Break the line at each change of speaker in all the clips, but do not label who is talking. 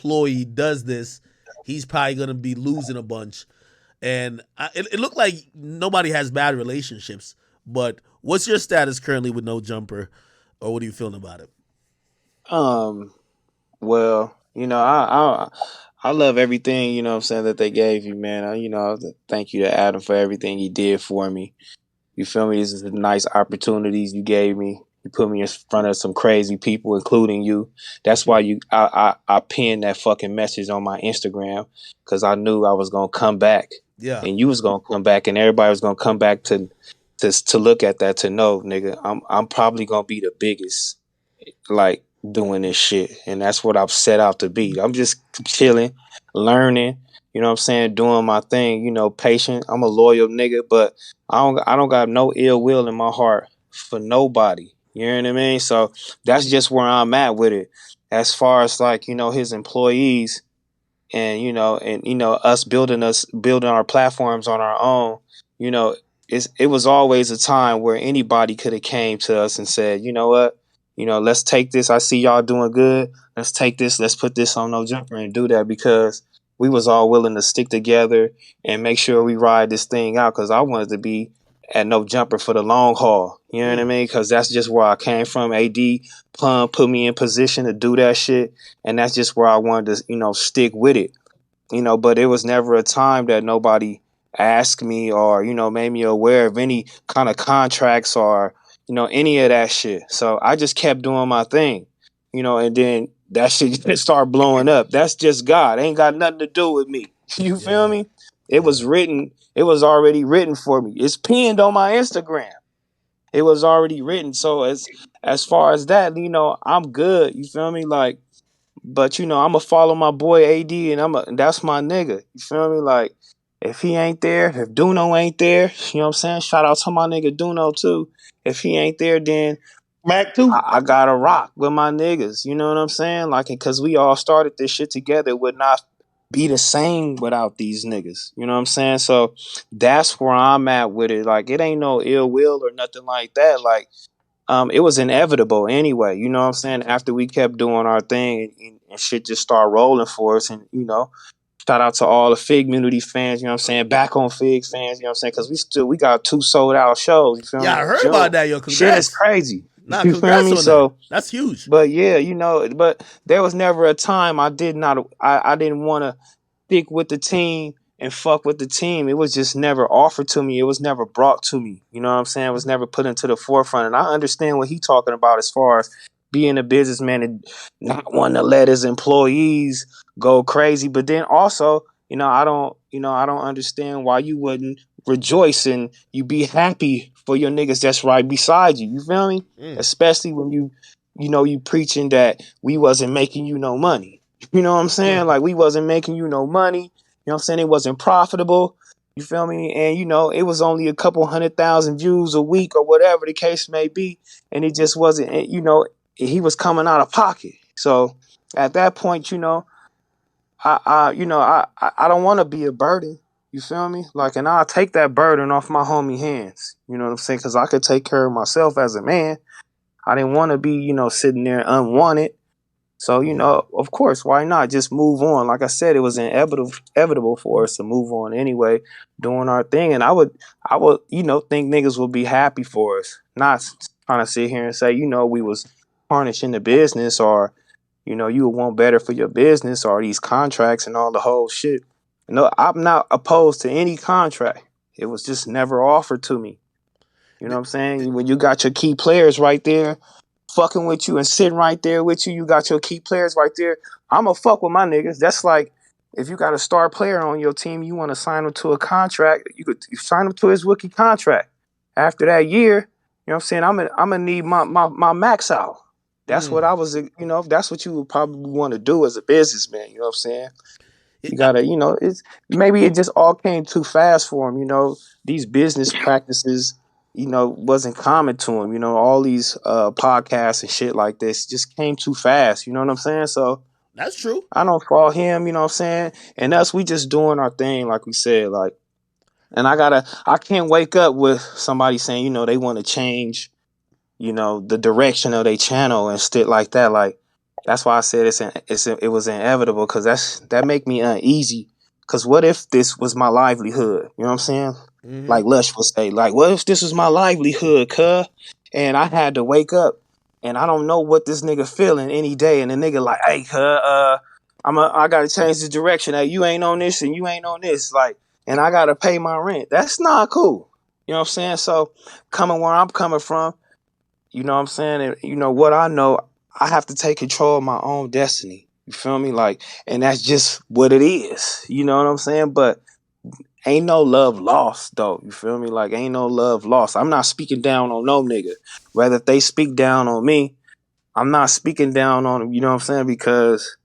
employee does this, he's probably gonna be losing a bunch. And it looked like nobody has bad relationships. But what's your status currently with No Jumper, or what are you feeling about it?
Um, well, I love everything, what I'm saying, that they gave you, man. Thank you to Adam for everything he did for me. You feel me? This is the nice opportunities you gave me. You put me in front of some crazy people, including you. That's why I pinned that fucking message on my Instagram, because I knew I was gonna come back,
Yeah,
and you was gonna come back, and everybody was gonna come back to look at that, to know, nigga, I'm probably gonna be the biggest, like, doing this shit, and that's what I've set out to be. I'm just chilling, learning, what I'm saying, doing my thing, patient. I'm a loyal nigga, but I don't got no ill will in my heart for nobody. You know what I mean? So that's just where I'm at with it. As far as, like, his employees, and us building our platforms on our own, you know it was always a time where anybody could have came to us and said, you know what, let's take this. I see y'all doing good. Let's take this. Let's put this on No Jumper and do that, because we was all willing to stick together and make sure we ride this thing out, because I wanted to be at No Jumper for the long haul. You know what I
mm.
mean? Because that's just where I came from. AD Plum put me in position to do that shit, and that's just where I wanted to, stick with it. But it was never a time that nobody asked me, or, made me aware of any kind of contracts, or, any of that shit. So I just kept doing my thing, and then that shit just started blowing up. That's just God. Ain't got nothing to do with me. You feel
Yeah,
me? It was
yeah.
written. It was already written for me. It's pinned on my Instagram. It was already written. So as far as that, I'm good. You feel me? Like, but I'ma follow my boy AD, and that's my nigga. You feel me? Like, if he ain't there, if Duno ain't there, you know what I'm saying? Shout out to my nigga Duno too. If he ain't there, then
Mac too.
I gotta rock with my niggas. You know what I'm saying? Like, because we all started this shit together, it would not be the same without these niggas. You know what I'm saying? So that's where I'm at with it. Like, it ain't no ill will or nothing like that. Like, it was inevitable anyway. You know what I'm saying? After we kept doing our thing, and shit just started rolling for us, and shout out to all the Fig Community fans. You know what I'm saying? Back on Fig fans. You know what I'm saying? Because we got 2 sold out shows. You feel
Yeah,
me?
I
In
heard about
June,
that, yo.
shit is
Congrats.
crazy.
Nah,
You feel
congrats
me?
on that.
So,
That's huge.
but yeah, but there was never a time I did not. I didn't want to stick with the team and fuck with the team. It was just never offered to me. It was never brought to me. You know what I'm saying? It was never put into the forefront. And I understand what he talking about as far as being a businessman and not wanting to let his employees go crazy. But then also, I don't understand why you wouldn't rejoice and you be happy for your niggas that's right beside you. You feel me?
Mm.
Especially when you preaching that we wasn't making you no money. You know what I'm saying? Like, we wasn't making you no money. You know what I'm saying? It wasn't profitable. You feel me? And it was only a couple 100,000 views a week, or whatever the case may be. And it just wasn't, he was coming out of pocket. So at that point, I don't want to be a burden. You feel me? Like, and I'll take that burden off my homie hands. You know what I'm saying? Because I could take care of myself as a man. I didn't want to be, sitting there unwanted. So,
Yeah.
of course, why not just move on? Like I said, it was inevitable for us to move on anyway, doing our thing. And I would, think niggas would be happy for us, not trying to sit here and say, we was tarnishing the business, or, you would want better for your business, or these contracts and all the whole shit. No, I'm not opposed to any contract. It was just never offered to me. You know what I'm saying? When you got your key players right there, fucking with you and sitting right there with you, you got your key players right there. I'ma fuck with my niggas. That's like, if you got a star player on your team, you want to sign him to a contract, you sign him to his rookie contract. After that year, you know what I'm saying, I'm gonna need my max out. That's what I
Mm.
was, that's what you would probably want to do as a businessman. You know what I'm saying?
It,
You gotta, it's maybe it just all came too fast for him. These business practices, wasn't common to him. All these podcasts and shit like this just came too fast. You know what I'm saying? So
that's true.
I don't fault him. You know what I'm saying? And us, we just doing our thing, like we said. Like, and I can't wake up with somebody saying, they want to change, the direction of their channel and shit like that. Like, That's why I said it was inevitable because that make me uneasy. Because what if this was my livelihood? You know what I'm saying?
Mm-hmm.
Like Lush would say, like, what if this was my livelihood, cuh? And I had to wake up and I don't know what this nigga feeling any day. And the nigga like, hey, cuh, I gotta change the direction. Hey, you ain't on this and you ain't on this. Like, and I gotta pay my rent. That's not cool. You know what I'm saying? So coming where I'm coming from, you know what I'm saying? And you know what I know, I have to take control of my own destiny. You feel me? Like, and that's just what it is. You know what I'm saying? But ain't no love lost though. You feel me? Like ain't no love lost. I'm not speaking down on no nigga. Whether if they speak down on me, I'm not speaking down on them. You know what I'm saying? Because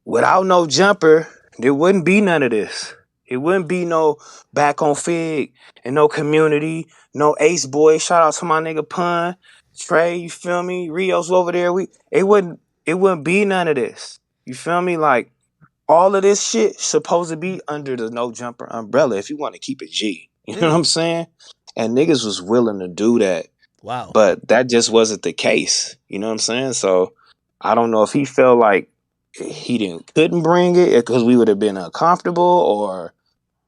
without no jumper, there wouldn't be none of this. It wouldn't be no back on Fig and no community, no Ace Boy. Shout out to my nigga Pun, Trey. You feel me? Rios over there. It wouldn't be none of this. You feel me? Like all of this shit supposed to be under the no jumper umbrella if you want to keep it G. You know what
Mm.
I'm saying? And niggas was willing to do that,
Wow.
but that just wasn't the case. You know what I'm saying? So I don't know if he felt like he didn't couldn't bring it because we would have been uncomfortable, or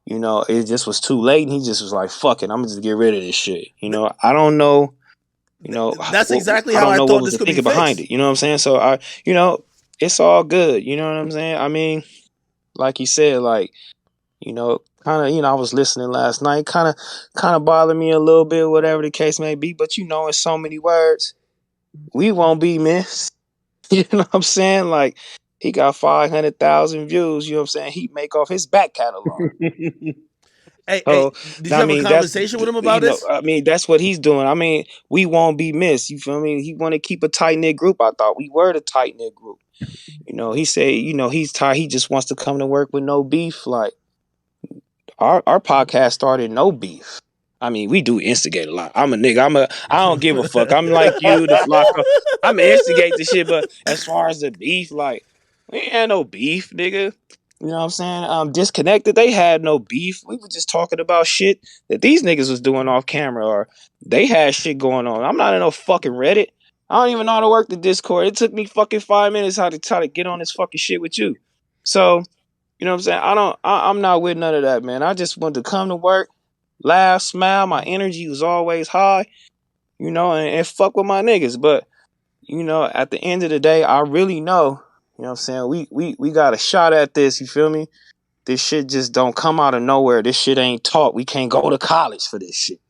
it just was too late, and he just was like, "Fuck it, I'm gonna just get rid of this shit."
Th-
I don't know.
that's exactly
I
how
don't
I
know what
thought
was
this
the
could be
thinking behind
fixed.
it. You know what I'm saying? So it's all good. You know what I'm saying? I mean, like he said, like kind of, I was listening last night, kind of bothered me a little bit, whatever the case may be. But in so many words, we won't be missed. You know what I'm saying? Like he got 500,000 views. You know what I'm saying? He make off his back catalog.
Hey, hey,
So
did you
I
have a
mean, that's
conversation with him about this?
I mean, that's what he's doing. I mean, we won't be missed. You feel me? He want to keep a tight knit group. I thought we were the tight knit group. He said, he's tired. He just wants to come to work with no beef. Like our podcast started no beef. I mean, we do instigate a lot. I'm a nigga. I don't give a fuck. I'm like you, the Flocko. I'm instigate the shit, but as far as the beef, like we ain't had no beef, nigga. You know what I'm saying? Disconnected. They had no beef. We were just talking about shit that these niggas was doing off camera, or they had shit going on. I'm not in no fucking Reddit. I don't even know how to work the Discord. It took me fucking 5 minutes how to try to get on this fucking shit with you. So you know what I'm saying? I'm not with none of that, man. I just wanted to come to work, laugh, smile. My energy was always high, and fuck with my niggas. But, at the end of the day, I really know, you know what I'm saying? We got a shot at this, you feel me? This shit just don't come out of nowhere. This shit ain't taught. We can't go to college for this shit.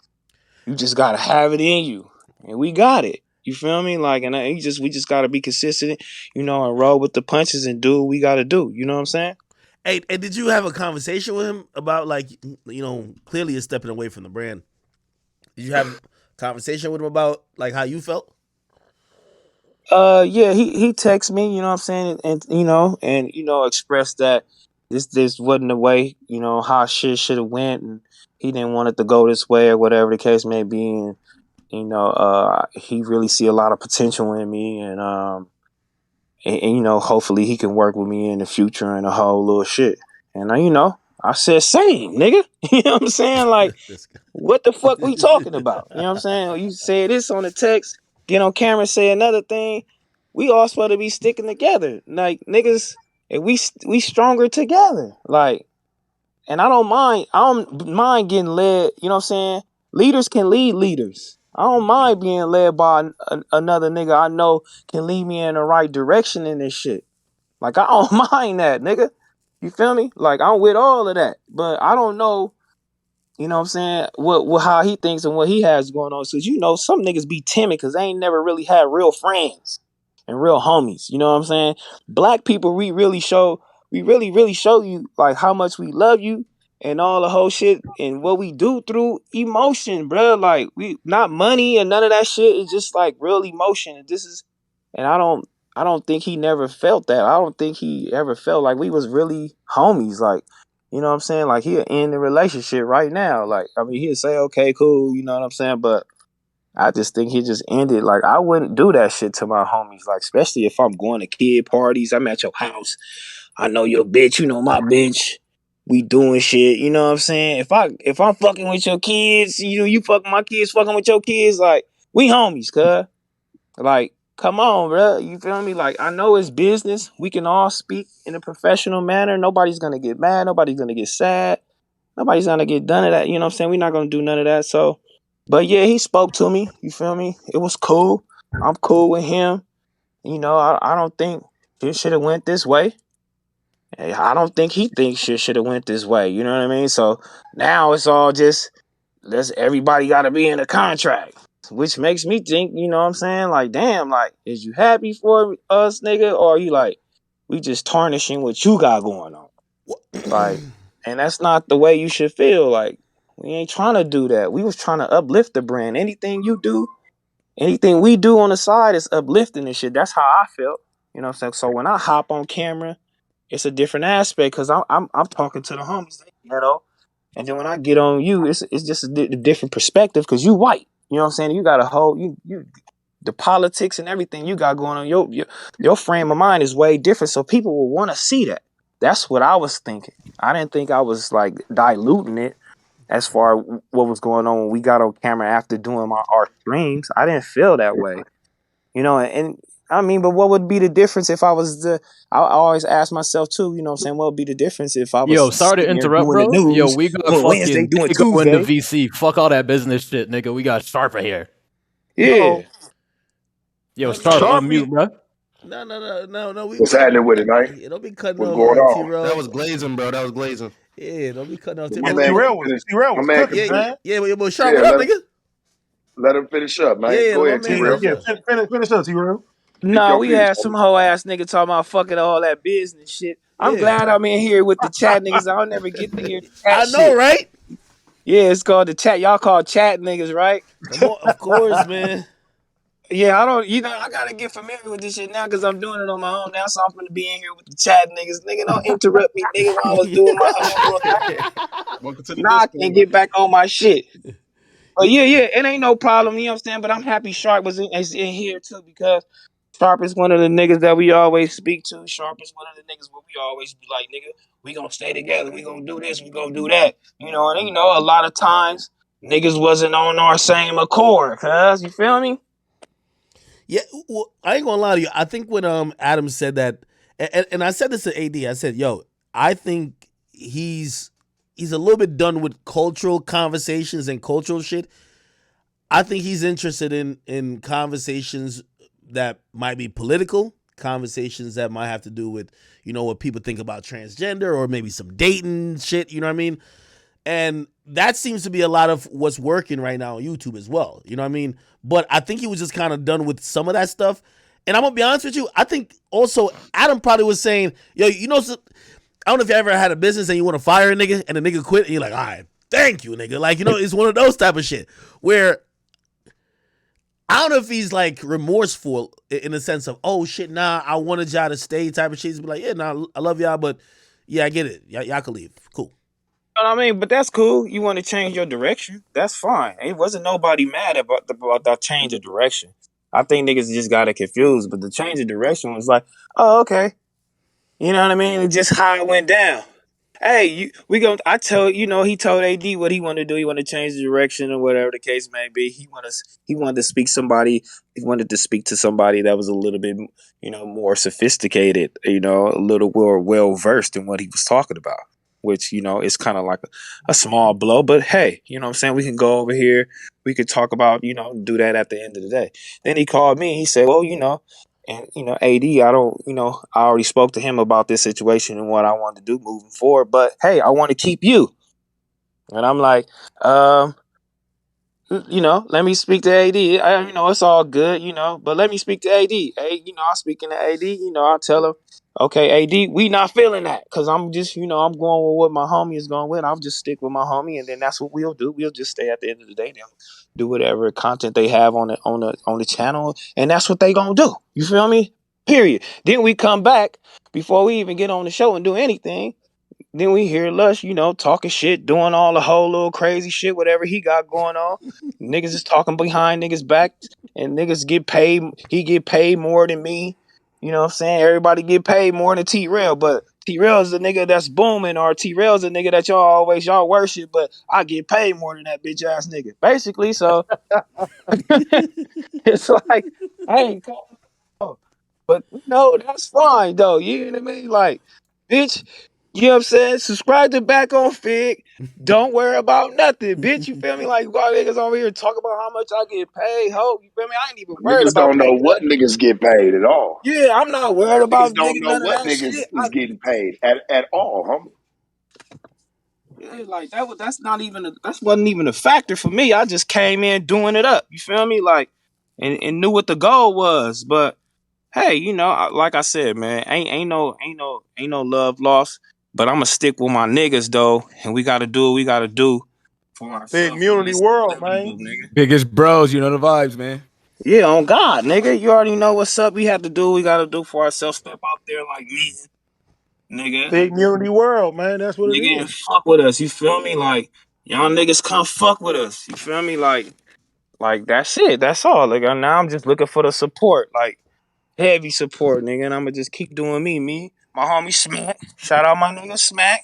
You just gotta have it in you. And we got it. You feel me? Like, and we just gotta be consistent, and roll with the punches and do what we gotta do. You know what I'm saying?
Hey, did you have a conversation with him about like clearly you're stepping away from the brand? Did you have a conversation with him about like how you felt?
Yeah, he texted me, you know what I'm saying, and expressed that this wasn't the way, how shit should have went, and he didn't want it to go this way or whatever the case may be, and he really see a lot of potential in me, and hopefully he can work with me in the future and a whole little shit. And I said same, nigga. You know what I'm saying? Like
This guy.
what the fuck we talking about? You know what I'm saying? You say this on the text, get on camera, say another thing. We all supposed to be sticking together, like niggas, and we stronger together. Like, and I don't mind. I don't mind getting led. You know what I'm saying? Leaders can lead leaders. I don't mind being led by another nigga I know can lead me in the right direction in this shit. Like I don't mind that, nigga. You feel me? Like I'm with all of that, but I don't know, what I'm saying? What how he thinks and what he has going on. So some niggas be timid because they ain't never really had real friends and real homies. You know what I'm saying? Black people, we really, really show you like how much we love you and all the whole shit and what we do through emotion, bro. Like we not money and none of that shit. It's just like real emotion. And this is and I don't think he never felt that. I don't think he ever felt like we was really homies. Like, you know what I'm saying? Like he'll end the relationship right now. Like, I mean, he'll say, okay, cool, you know what I'm saying? But I just think he just ended. Like, I wouldn't do that shit to my homies. Like, especially if I'm going to kid parties, I'm at your house. I know your bitch, you know my bitch. We doing shit, you know what I'm saying? If I'm fucking with your kids, you fucking my kids, fucking with your kids, like we homies, cuz. Like, come on, bro. You feel me? Like, I know it's business. We can all speak in a professional manner. Nobody's gonna get mad. Nobody's gonna get sad. Nobody's gonna get none of that. You know what I'm saying? We're not gonna do none of that. So, but yeah, he spoke to me. You feel me? It was cool. I'm cool with him. I don't think it should have went this way. I don't think he thinks shit should have went this way. You know what I mean? So now it's all just let's everybody got to be in a contract, which makes me think. You know what I'm saying? Like, damn, like, is you happy for us, nigga, or are you like we just tarnishing what you got going on? Like, and that's not the way you should feel. Like, we ain't trying to do that. We was trying to uplift the brand. Anything you do, anything we do on the side is uplifting and shit. That's how I felt. You know what I'm saying? So when I hop on camera, it's a different aspect because I'm talking to the homies, and then when I get on you, it's just a different perspective because you white. You know what I'm saying? You got a whole you the politics and everything you got going on. Your frame of mind is way different, so people will want to see that. That's what I was thinking. I didn't think I was like diluting it as far as what was going on when we got on camera after doing our streams. I didn't feel that way, and I mean, but what would be the difference if I was I always ask myself too, you know what I'm saying, what would be the difference if I was
Yo, sorry to
sitting there
interrupt,
doing the
bro. Yo,
news
we got
on Wednesday
fucking
doing
Diego in the
Tuesday?
VC. Fuck all that business shit, nigga. We got Sharper here.
Yeah.
Yo,
I
Sharp
mean,
unmute,
Sharpie,
bro.
no. We
what's happening with it, man?
don't be cutting
What's
off
going
T
on?
That
Raw.
was glazing, bro. That was glazing.
Yeah, don't be cutting off T.
My
But,
man can finish.
T-Rail
My
was
man can
cooking,
yeah,
finish.
man.
yeah, but Sharp,
Yeah,
what up, nigga?
let him finish up, man.
Yeah,
Go
my
ahead,
man
Yeah,
T-Rail.
yeah.
finished.
Finish up, T-Rail.
Speak
No,
your
we
piece,
had some
brother.
hoe ass nigga talking about fucking all that business shit. I'm
Yeah,
glad I'm in here with the chat niggas. I'll never get to hear the chat
I know,
shit.
right?
Yeah, it's called the chat. Y'all call chat niggas, right?
Come on, of course, man.
Yeah, I don't. I gotta get familiar with this shit now because I'm doing it on my own now. So I'm gonna be in here with the chat niggas. Nigga, don't interrupt me, nigga, while I was doing my homework.
Welcome to the
Now I can't
Discord.
get back on my shit. But yeah, it ain't no problem. You know what I'm saying? But I'm happy Sharp is in here too because Sharp is one of the niggas that we always speak to. Sharp is one of the niggas where we always be like, nigga, we gonna stay together. We gonna do this. We gonna do that. And a lot of times niggas wasn't on our same accord. Cuz you feel me?
Yeah, well, I ain't gonna lie to you. I think when Adam said that, and I said this to AD, I said, "Yo, I think he's a little bit done with cultural conversations and cultural shit. I think he's interested in conversations that might be political, conversations that might have to do with what people think about transgender or maybe some dating shit. You know what I mean? And that seems to be a lot of what's working right now on YouTube as well. You know what I mean? But I think he was just kind of done with some of that stuff. And I'm gonna be honest with you. I think also Adam probably was saying, "Yo, I don't know if you ever had a business and you want to fire a nigga and the nigga quit and you're like, all right, thank you, nigga." Like, it's one of those type of shit where I don't know if he's like remorseful in the sense of, oh shit, nah, I wanted y'all to stay type of shit. He's be like, yeah, nah, I love y'all, but yeah, I get it. Y'all can leave. Cool.
You know what I mean? But that's cool. You want to change your direction? That's fine. It wasn't nobody mad about that change of direction. I think niggas just got it confused. But the change of direction was like, oh, okay. You know what I mean? It's just how it went down. Hey, we going I told he told AD what he wanted to do. He wanted to change the direction or whatever the case may be. He wanted to speak somebody. He wanted to speak to somebody that was a little bit more sophisticated. A little more well versed in what he was talking about. Which is kind of like a small blow, but hey, you know what I'm saying? We can go over here. We could talk about do that at the end of the day. Then he called me. He said, well, and AD, I already spoke to him about this situation and what I want to do moving forward. But hey, I want to keep you. And I'm like, um, let me speak to AD. It's all good, but let me speak to AD. Hey, I'm speaking to AD. I'll tell him, okay, AD, we not feeling that because I'm just, I'm going with what my homie is going with. I'll just stick with my homie, and then that's what we'll do. We'll just stay at the end of the day. They'll do whatever content they have on the channel, and that's what they gonna do. You feel me? Period. Then we come back before we even get on the show and do anything. Then we hear Lush, talking shit, doing all the whole little crazy shit, whatever he got going on. Niggas is talking behind niggas' back, and niggas get paid. He get paid more than me. You know what I'm saying? Everybody get paid more than T-Rail, but T-Rail is the nigga that's booming, or T-Rail is the nigga that y'all worship, but I get paid more than that bitch ass nigga. Basically, so it's like, hey, But no, that's fine though. You know what I mean? Like, bitch, you know what I'm saying? Subscribe to Back on Fig. Don't worry about nothing, bitch. You feel me? Like, y'all niggas over here talk about how much I get paid. Ho, you feel me? I ain't even worried
Niggas
about
don't know
pay
what
cut.
niggas get paid at all.
Yeah, I'm not worried
Niggas
about
don't
nigga
know
none of
what
that
niggas
shit.
is getting paid at all, homie.
Yeah, like that's not even that wasn't even a factor for me. I just came in doing it up. You feel me? Like, and knew what the goal was. But hey, you know, like I said, man, ain't no love lost. But I'm gonna stick with my niggas though, and we gotta do what we gotta do for
The
ourselves, man.
community
It's
world, man.
inevitable, nigga.
Biggest bros, you know the vibes, man.
Yeah, on God, nigga. You already know what's up. We have to do what we gotta do for ourselves. Step out there like me, nigga.
The community world, man. That's what it
Nigga, and
is.
fuck with us. You feel me? Like, y'all niggas come fuck with us. You feel me? Like that's it. That's all. Like now I'm just looking for the support. Like heavy support, nigga. And I'ma just keep doing me. My homie Smack. Shout out my nigga Smack.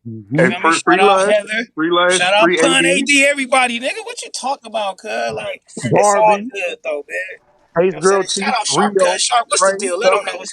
You
Hey,
feel me? Shout
free
out
Lush,
Heather.
free Lush,
Shout out
free
Pun
AD,
AD, everybody. Nigga, what you talking about, cuz? Like, it's all
Barbie,
good though, man. You know
Ace
what I'm saying?
Girl
Shout
T,
out Sharp,
Rio,
cuz. Sharp, what's the
Trey,
deal? Let them
Tuck.
know what's